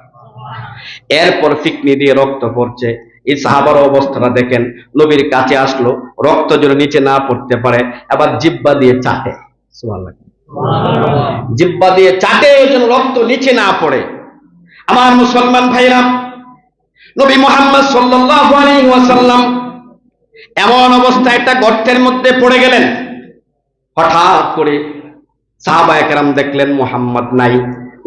এরপর ফিকনি দিয়ে রক্ত পড়ছে। এই সাহাবার অবস্থাটা দেখেন, নবীর কাছে আসলো, রক্ত যেন নিচে না পড়তে পারে, আবার জিহ্বা দিয়ে চাটে। সুবহানাল্লাহ। জিহ্বা দিয়ে চাটে যেন রক্ত নিচে না পড়ে। আমার মুসলমান ভাইরা, নবী মুহাম্মদ সাল্লাল্লাহু আলাইহি ওয়াসাল্লাম এমন অবস্থায় একটা গর্তের মধ্যে পড়ে গেলেন। হঠাৎ করে সাহাবায়ে কেরাম দেখলেন মুহাম্মদ নাই,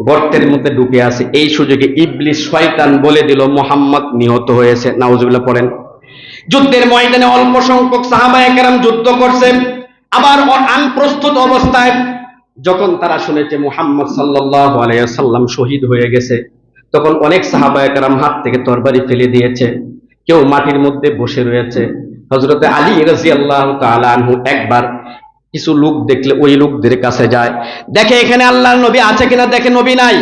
গর্তের মধ্যে ঢুকে আছে। এই সুযোগে ইবলিস শয়তান বলে দিল মুহাম্মদ নিহত হয়েছে। নাউজুবিল্লাহ পড়েন। যুদ্ধের ময়দানে অল্প সংখ্যক সাহাবায়ে কেরাম যুদ্ধ করছেন, আবার আনপ্রস্তুত অবস্থায় যখন তারা শুনেছে মুহাম্মদ সাল্লাল্লাহু আলাইহি ওয়াসাল্লাম শহীদ হয়ে গেছে, তখন অনেক সাহাবায়ে কেরাম হাত থেকে তরবারি ফেলে দিয়েছে, কেউ মাটির মধ্যে বসে রয়েছে। হযরত আলী রাদিয়াল্লাহু তাআলা আনহু একবার কিছু লোক দেখলে ওই লোকদের কাছে যায়, দেখে এখানে আল্লাহর নবী আছে কিনা, দেখে নবী নাই।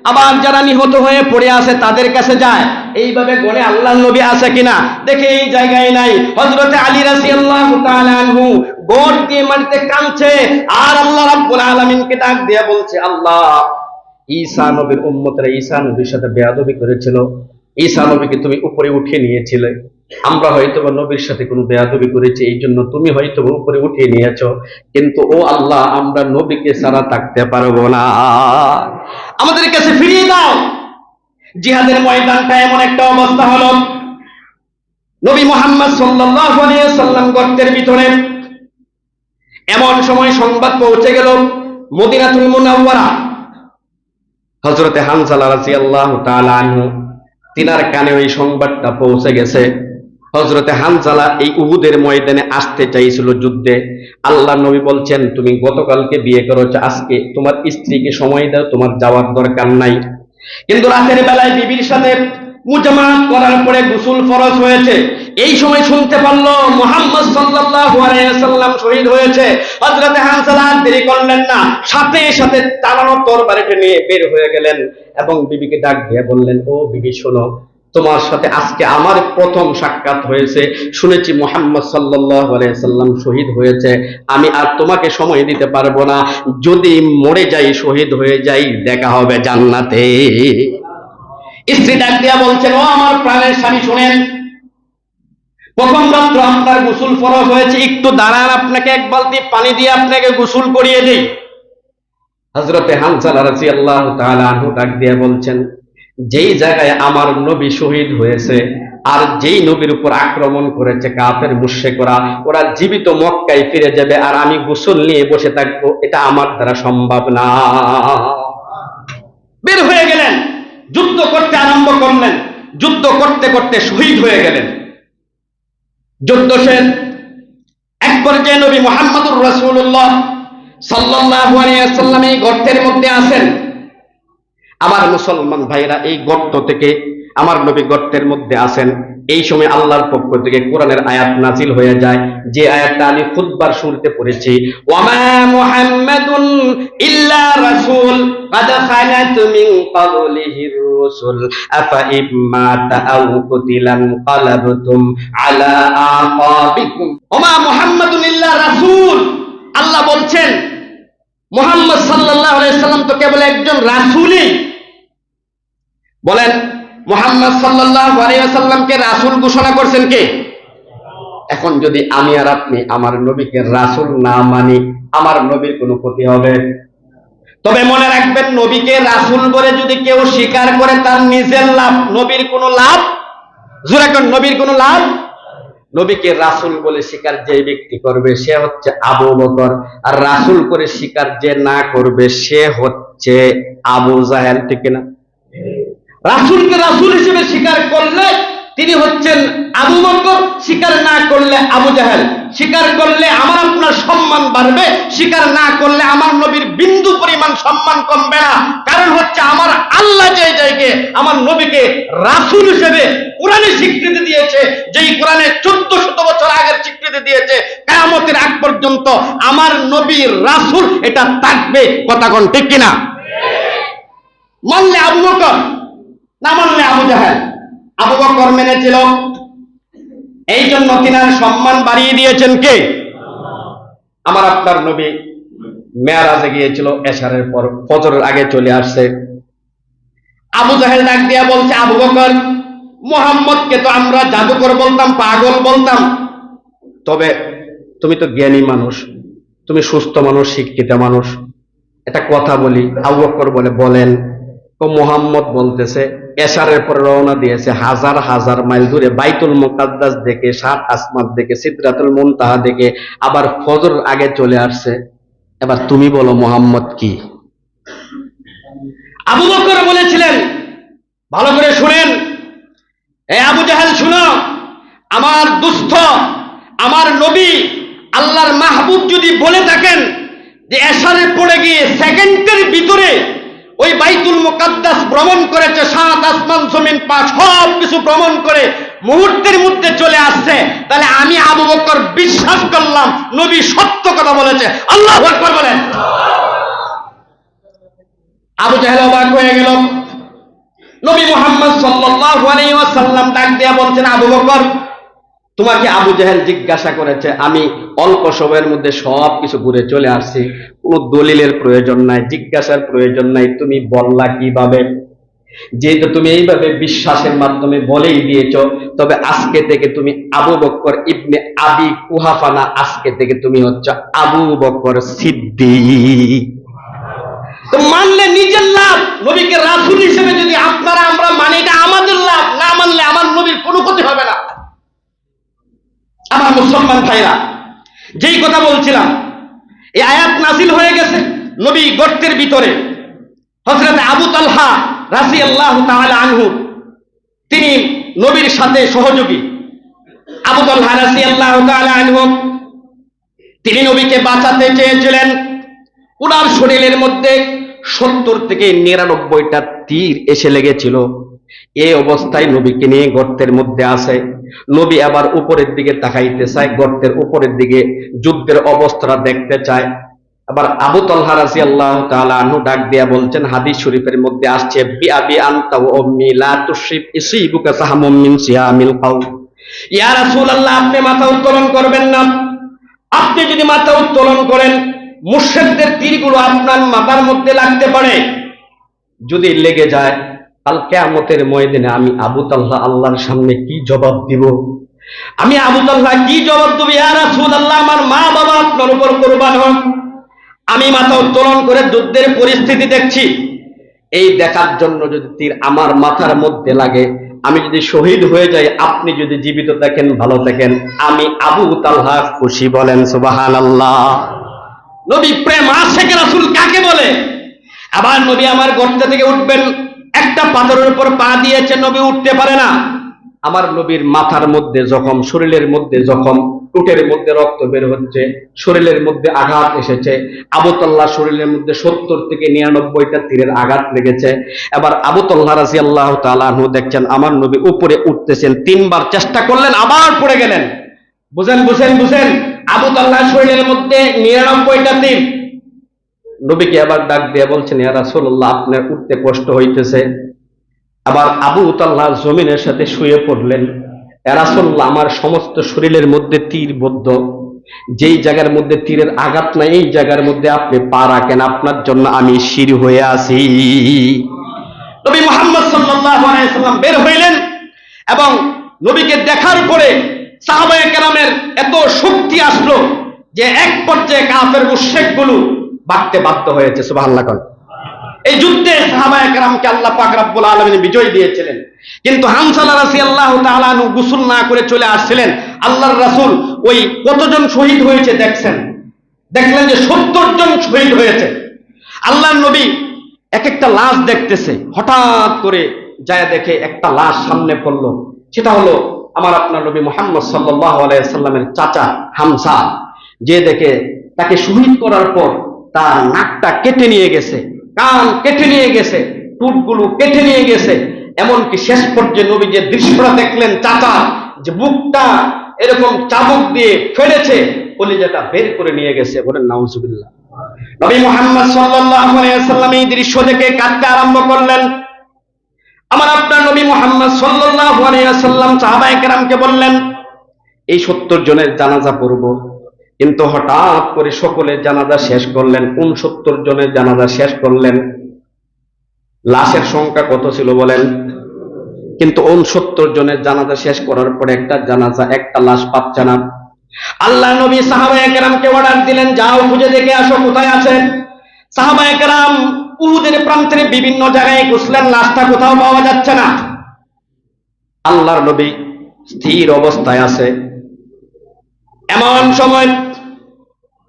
আবার যারা নিহত হয়ে পড়ে আছে তাদের কাছে যায়, এইভাবে গনে আল্লাহর নবী আছে কিনা, দেখে এই জায়গায় নাই। হযরত আলী রাদিয়াল্লাহু তাআলা আনহু গোট দিয়ে মাটিতে কাঁদছে, আর আল্লাহ রাব্বুল আলামিনকে ডাক দিয়ে বলছে, আল্লাহ, ঈসা নবীর উম্মতরা ঈসা নবীর সাথে বেয়াদবি করেছিল, ঈসা নবীকে তুমি উপরে উঠিয়ে নিয়েছিলে, আমরা হয়তো বা নবীর সাথে কোনো বেয়াদবি করেছি, এই জন্য তুমি হয়তো উপরে উঠিয়ে নিয়েছো, কিন্তু ও আল্লাহ, আমরা নবীকে ছাড়া থাকতে পারবো না, আমাদের কাছে ফিরিয়ে দাও। জিহাদের ময়দানটা এমন একটা অবস্থা হলো, নবী মুহাম্মদ সাল্লাল্লাহু আলাইহি ওয়াসাল্লাম গর্তের ভিতরে। এমন সময় সংবাদ পৌঁছে গেল মদিনাতুল মুনাওয়ারা। হযরতে হানজালা রাদিয়াল্লাহু তাআলা আনহু তিনার কানে ওই সংবাদটা পৌঁছে গেছে। হযরতে হানজালা এই উহুদের ময়দানে আসতে চাইছিল যুদ্ধে। আল্লাহ নবী বলছেন, তুমি গতকালকে বিয়ে করেছো, আজকে তোমার স্ত্রীকে সময় দাও, তোমার যাওয়ার দরকার নাই। কিন্তু রাতের বেলায় বিবির সাথে মুজামাত করার পরে গোসল ফরজ হয়েছে। এই সময় শুনতে পারলো মুহাম্মদ সাল্লাল্লাহু আলাইহি ওয়াসাল্লাম শহীদ হয়েছে। হযরতে হানজালা দেরি করলেন না, সাথে সাথে চালানো তরবারিটা নিয়ে বের হয়ে গেলেন এবং বিবিকে ডাক দিয়ে বললেন, ও বিবি শোনো, তোমার সাথে আজকে আমার প্রথম সাক্ষাৎ হয়েছে। শুনেছি মুহাম্মদ সাল্লাল্লাহু আলাইহি ওয়াসাল্লাম শহীদ হয়েছে। আমি আর তোমাকে সময় দিতে পারবো না। যদি মরে যাই, শহীদ হয়ে যাই, দেখা হবে জান্নাতে। স্ত্রী ডাক দিয়া বলছেন, ও আমার প্রাণের স্বামী শুনেন, প্রথম রাত্র আপনার গোসল ফরজ হয়েছে, একটু দাঁড়ান, আপনাকে এক বালতি পানি দিয়ে আপনাকে গোসল করিয়ে দেই। হযরতে হানজালা রাদিয়াল্লাহু তাআলা আনহু ডাক দিয়া বলছেন, যেই জায়গায় আমার নবী শহীদ হয়েছে আর যেই নবীর উপর আক্রমণ করেছে কাফের মুশরিকরা, ওরা জীবিত মক্কায় ফিরে যাবে আর আমি গোসল নিয়ে বসে থাকবো, এটা আমার দ্বারা সম্ভব না। বের হয়ে গেলেন, যুদ্ধ করতে আরম্ভ করলেন। যুদ্ধ করতে করতে শহীদ হয়ে গেলেন। যুদ্ধ শেষ। এক পর্যায়ে নবী মুহাম্মদুর রাসূলুল্লাহ সাল্লাল্লাহু আলাইহি ওয়াসাল্লাম এই গর্তের মধ্যে আছেন। আমার মুসলমান ভাইরা, এই গর্ত থেকে আমার নবী গর্তের মধ্যে আছেন। এই সময় আল্লাহর পক্ষ থেকে কোরআনের আয়াত নাজিল হয়ে যায়, যে আয়াতটা আমি খুতবার শুরুতে পড়েছি, ওয়ামা মুহাম্মাদুন ইল্লা রাসূল قد خلت من قبله الرسل أفإن مات أو قتل انقلبتم على أعقابكم وما محمد إلا رسول। আল্লাহ বলছেন মুহাম্মদ সাল্লাল্লাহু আলাইহি সাল্লাম তো কেবল একজন রাসূলই। বলেন, মুহাম্মদ সাল্লাল্লাহু আলাইহি ওয়াসাল্লামকে রাসূল ঘোষণা করেছেন কে? এখন যদি আমি আর আপনি আমার নবীকে রাসূল না মানি, আমার নবীর কোনো ক্ষতি হবে? তবে মনে রাখবেন, নবীকে রাসূল বলে যদি কেউ স্বীকার করে তার নিজের লাভ, নবীর কোনো লাভ। জোরে কোন, নবীর কোনো লাভ। নবীকে রাসূল বলে স্বীকার যে ব্যক্তি করবে সে হচ্ছে আবু বকর, আর রাসূল করে স্বীকার যে না করবে সে হচ্ছে আবু জাহেল। ঠিক না? রাসূলকে রাসূল হিসেবে স্বীকার করলে তিনি হচ্ছেন আবু বকর, স্বীকার না করলে আবু জাহেল। স্বীকার করলে আমার আপনার সম্মান বাড়বে, স্বীকার না করলে আমার নবীর বিন্দু পরিমাণ সম্মান কমবে না। কারণ হচ্ছে আমার আল্লাহ যে জায়গায় আমার নবীকে রাসূল হিসেবে কোরআনে স্বীকৃতি দিয়েছে, যেই কোরআনে 1400 বছর আগের স্বীকৃতি দিয়েছে, কিয়ামতের আগ পর্যন্ত আমার নবীর রাসূল এটা থাকবে। কথা কোন ঠিক কিনা? মানলে আবু বকর, না মানলে আবু জাহেল। আবু বকর মেনেছিল, এই জন্য তিনার সম্মান বাড়িয়ে দিয়েছেন কে? আমার আপনার নবী মেরাজে গিয়েছিল, এশারের পর ফজরের আগে চলে আসছে। আবু জাহেল ডাক দিয়া বলছে, আবু বকর, মুহাম্মদকে তো আমরা জাদুকর বলতাম, পাগল বলতাম, তবে তুমি তো জ্ঞানী মানুষ, তুমি সুস্থ মানুষ, শিক্ষিত মানুষ, একটা কথা বলি। আবু বকর বলে, বলেন। ও মুহাম্মদ বলতেছে এশারের পর রওনা দিয়েছে, হাজার হাজার মাইল দূরে বাইতুল মুকাদ্দাস দেখে, সাত আসমান দেখে, সিদরাতুল মুনতাহা দেখে, আবার ফজর আগে চলে আসছে। এবার তুমি বলো মুহাম্মদ কি? আবু বকর বলেছিলেন, ভালো করে শুনেন, এ আবু জাহেল শুনো, আমার দুস্থ, আমার নবী আল্লাহর মাহবুব যদি বলে থাকেন যে এশারে পড়ে গিয়ে সেকেন্ডের ভিতরে ওই বাইতুল মুকাদ্দাস ভ্রমণ করেছে, সাত আসমান জমিন পাঁচ সব কিছু ভ্রমণ করে মুহূর্তের মধ্যে চলে আসছে, তাহলে আমি আবু বকর বিশ্বাস করলাম নবী সত্য কথা বলেছে। আল্লাহু আকবার বলেন। আবু জাহেল অবাক হয়ে গেল। নবী মুহাম্মদ সাল্লাল্লাহু আলাইহি ওয়াসাল্লাম ডাক দিয়া বলছেন, আবু বকর, তোমাকে আবু জাহেল জিজ্ঞাসা করেছে, আমি অল্প সময়ের মধ্যে সব কিছু ঘুরে চলে আসছি, কোনো দলিলের প্রয়োজন নাই, জিজ্ঞাসার প্রয়োজন নাই, তুমি বললা কিভাবে? যেহেতু তুমি এইভাবে বিশ্বাসের মাধ্যমে বলেই দিয়েছো, তবে আজকে থেকে তুমি আবু বকর ইবনে আবি কুহাফা না, আজকে থেকে তুমি হচ্ছে আবু বকর সিদ্দিক। তো মানলে নিজের লাভ, নবীকে রাসূল হিসেবে যদি আপনারা আমরা মানি এটা আমাদের লাভ, না মানলে আমার নবীর কোনো ক্ষতি হবে না। ভাইরা, যেই কথা বলছিলাম, এই আয়াত নাযিল হয়ে গেছে নবী গর্তের ভিতরে। হযরত আবু তালহা রাদিয়াল্লাহু তাআলা আনহু, তিনি নবীর সাথে সহযোগী। আবু তালহা রাদিয়াল্লাহু তাআলা আনহু, তিনি নবীকে বাঁচাতে চেয়েছিলেন। ওনার শরীরের মধ্যে 70 থেকে 99টা তীর এসে লেগেছিল। এই অবস্থায় নবীকে নিয়ে গর্তের মধ্যে আসে। নবী আবার উপরের দিকে তাকাইতে চায়, গর্তের উপরের দিকে যুদ্ধের অবস্থাটা দেখতে চায়। আবার আবু তালহা রাদিয়াল্লাহু তাআলা আনহু ডাক দিয়া বলছেন, হাদিস শরীফের মধ্যে আসছে, বিআবি আনতা ওয়া উম্মি লা তুশরিব ইসিবুকা সাহামুম মিন সিয়ামিল কওম। ইয়া রাসূলুল্লাহ, আপনি মাথা উত্তোলন করবেন না। আপনি যদি মাথা উত্তোলন করেন, মুশরিকদের তীরগুলো আপনার মাথার মধ্যে লাগতে পারে। যদি লেগে যায়, কাল কিয়ামতের ময়দানে আমি আবু তালহা আল্লাহর সামনে কি জবাব দিব? আমি আবু তালহা কি জবাব দেব? ইয়া রাসূলুল্লাহ, আমার মা বাবা আপনার উপর কুরবান হোক। আমি মাথা উত্তোলন করে যুদ্ধের পরিস্থিতি দেখছি। এই দেখার জন্য যদি তীর আমার মাথার মধ্যে লাগে, আমি যদি শহীদ হয়ে যাই, আপনি যদি জীবিত থাকেন, ভালো থাকেন, আমি আবু তালহা খুশি। বলেন সুবহানাল্লাহ। নবী প্রেম আশিক রাসূল কাকে বলে? আবার নবী আমার গর্ত থেকে উঠবেন, একটা পাথরের উপর পা দিয়েছে, নবী উঠতে পারে না। আমার নবীর মাথার মধ্যে জখম, শরীরের মধ্যে জখম, টুটের মধ্যে রক্ত বের হচ্ছে, শরীরের মধ্যে আঘাত এসেছে। আবু তালহা শরীরের মধ্যে 70 থেকে 99টা তীরের আঘাত লেগেছে। এবার আবু তালহা রাদিয়াল্লাহু তাআলা আনহু দেখছেন আমার নবী উপরে উঠতেছেন, 3 বার চেষ্টা করলেন, আবার পড়ে গেলেন। বুঝেন বুঝেন বুঝেন, আবু তালহা শরীরের মধ্যে 99টা তীর। নবীকে আবার ডাক দিয়ে বলছেন, ইয়া রাসূলুল্লাহ, আপনার উঠতে কষ্ট হইতেছে। আবার আবু তালহা জমিনের সাথে শুয়ে পড়লেন। ইয়া রাসূলুল্লাহ, আমার সমস্ত শরীরের মধ্যে তীর বদ্ধ, যেই জায়গার মধ্যে তীরের আঘাত নাই এই জায়গার মধ্যে আপনি পা রাখেন, আপনার জন্য আমি শির হয়ে আছি। নবী মুহাম্মদ সাল্লাল্লাহু আলাইহি ওয়াসাল্লাম বের হইলেন এবং নবীকে দেখার পরে সাহাবায়ে কেরামের এত শক্তি আসলো যে এক পর্যায়ে কাফের মুশরিকগুলো ভাগতে বাধ্য হয়েছে। সুবহানাল্লাহ। এই যুদ্ধে সাহাবায়ে কেরামকে আল্লাহ পাক রব্বুল আলামিন বিজয় দিয়েছিলেন। কিন্তু হানজালা রাদিয়াল্লাহু তাআলা আনহু গোসল না করে চলে আসছিলেন। আল্লাহর রাসূল ওই কতজন শহীদ হয়েছে দেখলেন যে 70 জন শহীদ হয়েছে। আল্লাহর নবী এক একটা লাশ দেখতেছে, হঠাৎ করে যায় দেখে একটা লাশ সামনে পড়লো। সেটা হলো আমার আপনার নবী মুহাম্মদ সাল্লাল্লাহু আলাইহি ওয়াসাল্লামের চাচা হামজা। যে দেখে তাকে শহীদ করার পর তার নাকটা কেটে নিয়ে গেছে, কান কেটে নিয়ে গেছে, টুটগুলো কেটে নিয়ে গেছে। এমনকি শেষ পর্যায়ে নবী যে দৃশ্যটা দেখলেন, চাচা যে বুকটা এরকম চাবুক দিয়ে ফেলেছে, কলিজাটা বের করে নিয়ে গেছে। বলেন নাউজুবিল্লাহ। নবী মুহাম্মদ সাল্লাল্লাহু আলাইহি ওয়াসাল্লাম এই দৃশ্য দেখে কাঁদতে আরম্ভ করলেন। আমার আপনার নবী মুহাম্মদ সাল্লাল্লাহু আলাইহি ওয়াসাল্লাম সাহাবায়ে কেরামকে বললেন, এই 70 জনের জানাজা পড়ব। কিন্তু হঠাৎ করে সকলে জানাজা শেষ করলেন, 69 জনের জানাজা শেষ করলেন। লাশের সংখ্যা কত ছিল বলেন? কিন্তু 69 জনের জানাজা শেষ করার পরে একটা লাশ পাচ্ছে না। আল্লাহ নবী সাহাবায়ে কেরামকে অর্ডার দিলেন, যাও খুঁজে দেখে আসো কোথায় আছে। সাহাবায়ে কেরাম উহুদের প্রান্তে বিভিন্ন জায়গায় খুঁজলেন, লাশটা কোথাও পাওয়া যাচ্ছে না। আল্লাহর নবী স্থির অবস্থায় আছে। এমন সময়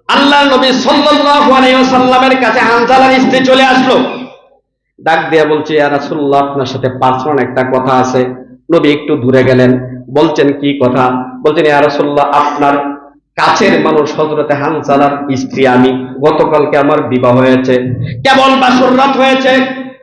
আল্লাহর নবী সাল্লাল্লাহু আলাইহি ওয়াসাল্লামের কাছে হানজালার স্ত্রী চলে আসলো। ডাক দিয়া বলছে, ইয়া রাসূলুল্লাহ, আপনার সাথে পার্সোনাল একটা কথা আছে। নবী একটু দূরে গেলেন, বলছেন কি কথা? বলছেন, ইয়া রাসূলুল্লাহ, আপনার কাছের মানুষ হযরতে হানজালার স্ত্রী আমি। গতকালকে আমার বিবাহ হয়েছে, কেবল বাসর রাত হয়েছে,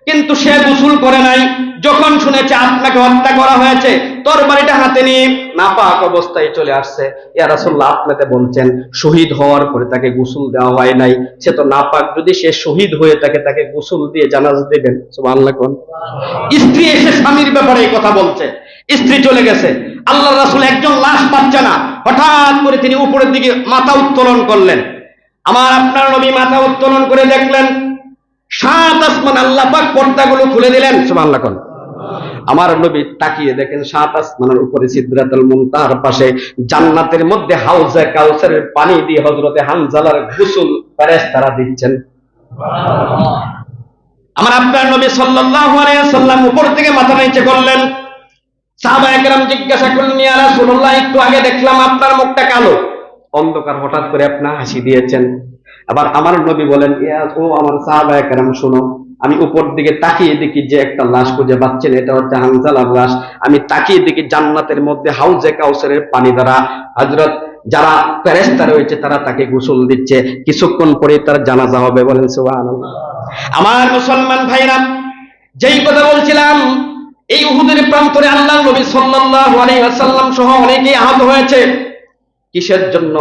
কিন্তু সে গোসল করে নাই। যখন শুনেছে আপনাকে হত্যা করা হয়েছে, তরবারিটা হাতে নিয়ে নাপাক অবস্থায় চলে আসছে। ইয়া রাসূলুল্লাহ, আপনাকে বলছেন শহীদ হওয়ার পরে তাকে গোসল দেওয়া হয় নাই, সে তো নাপাক। যদি সে শহীদ হয়ে থাকে, তাকে গোসল দিয়ে জানাজা দেবেন। সুবহানাল্লাহ। স্ত্রী এসে স্বামীর ব্যাপারে এই কথা বলছে, স্ত্রী চলে গেছে। আল্লাহর রাসূল একজন লাশ পাচ্ছে না। হঠাৎ করে তিনি উপরের দিকে মাথা উত্তোলন করলেন। আমার আপনার নবী মাথা উত্তোলন করে দেখলেন 7 আসমান আল্লাহ পাক পর্দাগুলো খুলে দিলেন। সুবহানাল্লাহ। আমার নবী তাকিয়ে দেখেন 7 আসমানের উপরে সিদরাতুল মুনতাহার পাশে জান্নাতের মধ্যে হাউজে কাউসারের পানি দিয়ে হযরতে হানজালার গোসল ফেরেশতারা দিচ্ছেন। সুবহানাল্লাহ। আমার আপনার নবী সাল্লাল্লাহু আলাইহি ওয়াসাল্লাম উপর থেকে মাথা নিচে করলেন। সাহাবায়ে কেরাম জিজ্ঞাসা করলেন, ইয়া রাসূলুল্লাহ, একটু আগে দেখলাম আপনার মুখটা কালো, অন্ধকার হঠাৎ করে আপনি হাসি দিয়েছেন। আবার আমার নবী বলেন, ও আমার সাহাবায়ে কেরাম শোনো, আমি উপর দিকে তাকিয়ে দেখি যে একটা লাশ খুঁজে পাচ্ছেন, এটা হচ্ছে হানজালার লাশ। আমি তাকিয়ে দেখি জান্নাতের মধ্যে হাউজে কাউসারের পানি দ্বারা হযরত যারা ফেরেশতা রয়েছে তারা তাকে গোসল দিচ্ছে, কিছুক্ষণ পরে তার জানাজা হবে। বলেন সুবহানাল্লাহ। আমার মুসলমান ভাইরা, যেই কথা বলছিলাম, এই উহুদের প্রান্তরে আল্লাহর নবী সাল্লাল্লাহু আলাইহি ওয়াসাল্লাম সহ অনেকেই আহত হয়েছে। কিসের জন্য?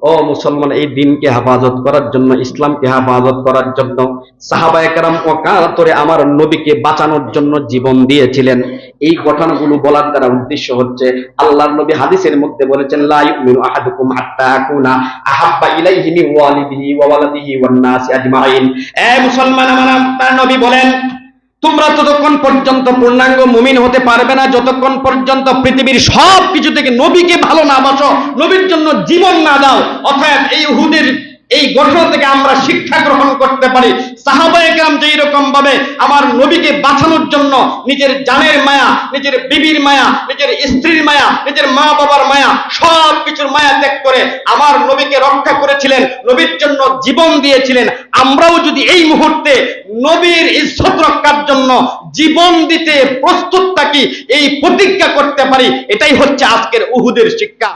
ও মুসলমান, এই দিনকে হেফাজত করার জন্য, ইসলামকে হেফাজত করার জন্য। সাহাবায়ে কেরাম অকাতরে আমার নবীকে বাঁচানোর জন্য জীবন দিয়েছিলেন। এই ঘটনাগুলো বলার দ্বারা উদ্দেশ্য হচ্ছে, আল্লাহর নবী হাদিসের মধ্যে বলেছেন, লা ইউমিনু আহাদুকুম হাত্তা আকুনা আহাব্বা ইলাইহি মিন ওয়ালিদিহি ওয়া ওয়ালাদিহি ওয়ান নাসি আজমাইন। এ মুসলমান, আমার নবী বলেন, তোমরা ততক্ষণ পর্যন্ত পূর্ণাঙ্গ মুমিন হতে পারবে না যতক্ষণ পর্যন্ত পৃথিবীর সব কিছু থেকে নবীকে ভালো না বাসো, নবীর জন্য জীবন না দাও। অতএব এই উহুদের এই ঘটনা থেকে আমরা শিক্ষা গ্রহণ করতে পারি, সাহাবায়ে কেরাম যেই রকম ভাবে আমার নবীকে বাঁচানোর জন্য নিজের জানের মায়া, নিজের বিবির মায়া, নিজের স্ত্রীর মায়া, নিজের মা বাবার মায়া, সব কিছুর মায়া ত্যাগ করে আমার নবীকে রক্ষা করেছিলেন, নবীর জন্য জীবন দিয়েছিলেন। আমরাও যদি এই মুহূর্তে নবীর ইজ্জত রক্ষার জন্য জীবন দিতে প্রস্তুত থাকি, এই প্রতিজ্ঞা করতে পারি, এটাই হচ্ছে আজকের উহুদের শিক্ষা।